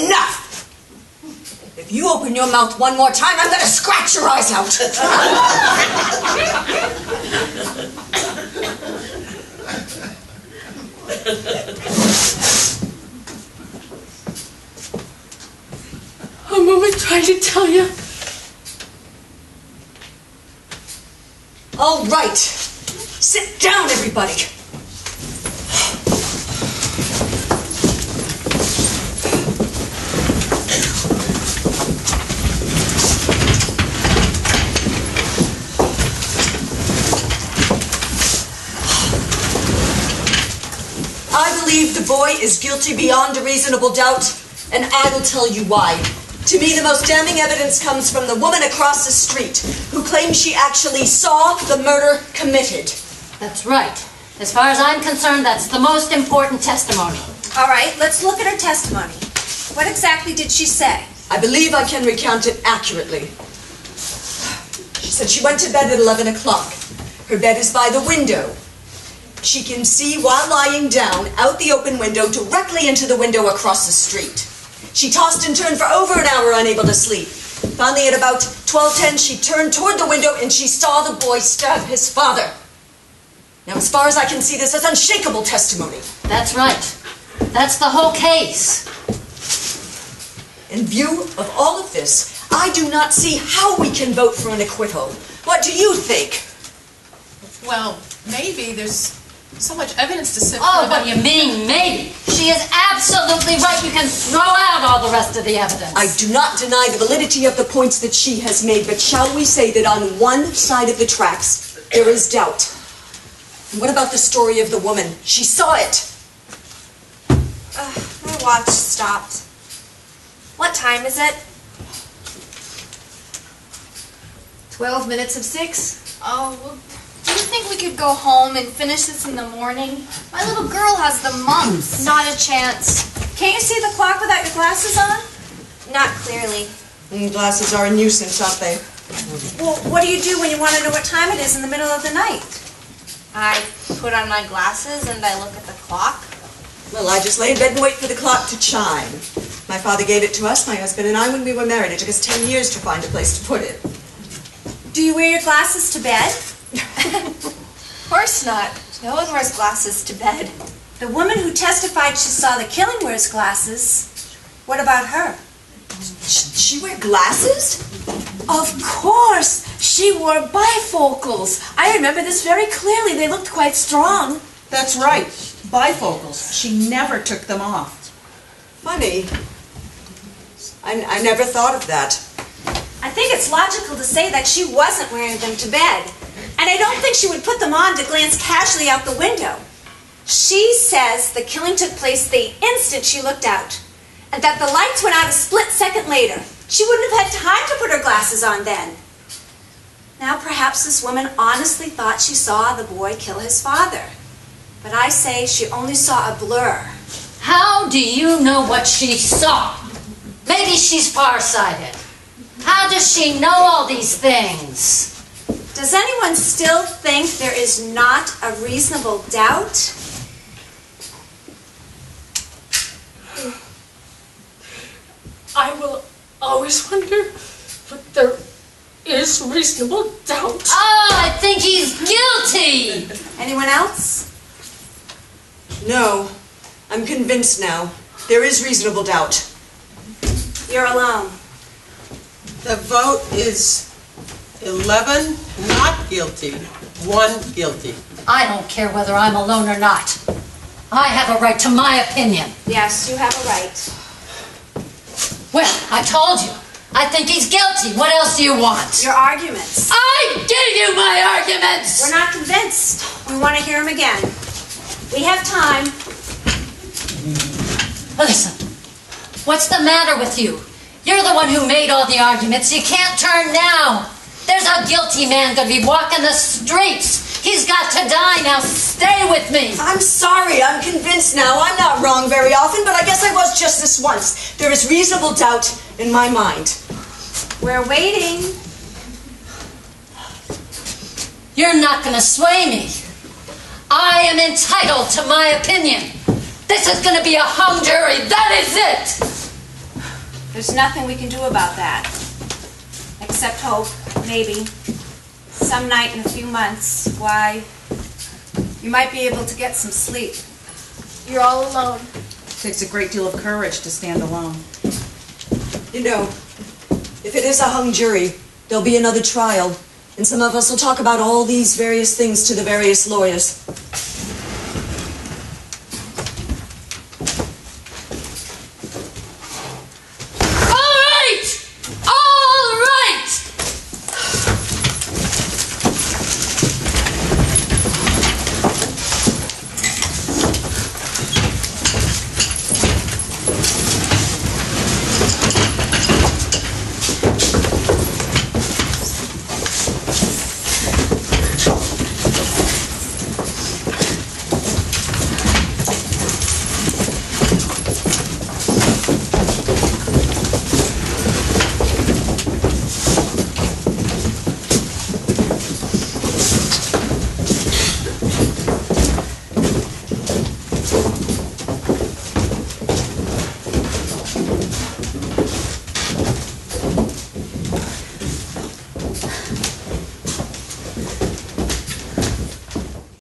enough! If you open your mouth one more time, I'm going to scratch your eyes out. I'm only trying to tell you. All right. Sit down, everybody. I believe the boy is guilty beyond a reasonable doubt, and I will tell you why. To me, the most damning evidence comes from the woman across the street, who claims she actually saw the murder committed. That's right. As far as I'm concerned, that's the most important testimony. All right, let's look at her testimony. What exactly did she say? I believe I can recount it accurately. She said she went to bed at 11 o'clock. Her bed is by the window. She can see while lying down out the open window directly into the window across the street. She tossed and turned for over an hour, unable to sleep. Finally, at about 12:10, she turned toward the window and she saw the boy stab his father. Now, as far as I can see, this is unshakable testimony. That's right. That's the whole case. In view of all of this, I do not see how we can vote for an acquittal. What do you think? Well, maybe there's so much evidence to support. Oh, what do you mean, maybe? She is absolutely right. You can throw out all the rest of the evidence. I do not deny the validity of the points that she has made, but shall we say that on one side of the tracks, there is doubt? And what about the story of the woman? She saw it. My watch stopped. What time is it? 12 minutes of 6. Oh, well, do you think we could go home and finish this in the morning? My little girl has the mumps. Not a chance. Can't you see the clock without your glasses on? Not clearly. Glasses are a nuisance, aren't they? Well, what do you do when you want to know what time it is in the middle of the night? I put on my glasses and I look at the clock. Well, I just lay in bed and wait for the clock to chime. My father gave it to us, my husband and I, when we were married. It took us 10 years to find a place to put it. Do you wear your glasses to bed? Of course not. No one wears glasses to bed. The woman who testified she saw the killing wears glasses. What about her? She wear glasses? Of course! She wore bifocals. I remember this very clearly. They looked quite strong. That's right. Bifocals. She never took them off. Funny. I never thought of that. I think it's logical to say that she wasn't wearing them to bed. And I don't think she would put them on to glance casually out the window. She says the killing took place the instant she looked out, and that the lights went out a split second later. She wouldn't have had time to put her glasses on then. Now perhaps this woman honestly thought she saw the boy kill his father. But I say she only saw a blur. How do you know what she saw? Maybe she's farsighted. How does she know all these things? Does anyone still think there is not a reasonable doubt? I will always wonder, but there is reasonable doubt. Oh, I think he's guilty! Anyone else? No, I'm convinced now. There is reasonable doubt. You're alone. The vote is 11 not guilty, 1 guilty. I don't care whether I'm alone or not. I have a right to my opinion. Yes, you have a right. Well, I told you. I think he's guilty. What else do you want? Your arguments. I gave you my arguments! We're not convinced. We want to hear them again. We have time. Listen, what's the matter with you? You're the one who made all the arguments. You can't turn now. There's a guilty man going to be walking the streets. He's got to die now. Stay with me. I'm sorry, I'm convinced now. I'm not wrong very often, but I guess I was just this once. There is reasonable doubt in my mind. We're waiting. You're not going to sway me. I am entitled to my opinion. This is going to be a hung jury. That is it. There's nothing we can do about that. Except hope, maybe. Some night in a few months, why, you might be able to get some sleep. You're all alone. It takes a great deal of courage to stand alone. You know, if it is a hung jury, there'll be another trial, and some of us will talk about all these various things to the various lawyers.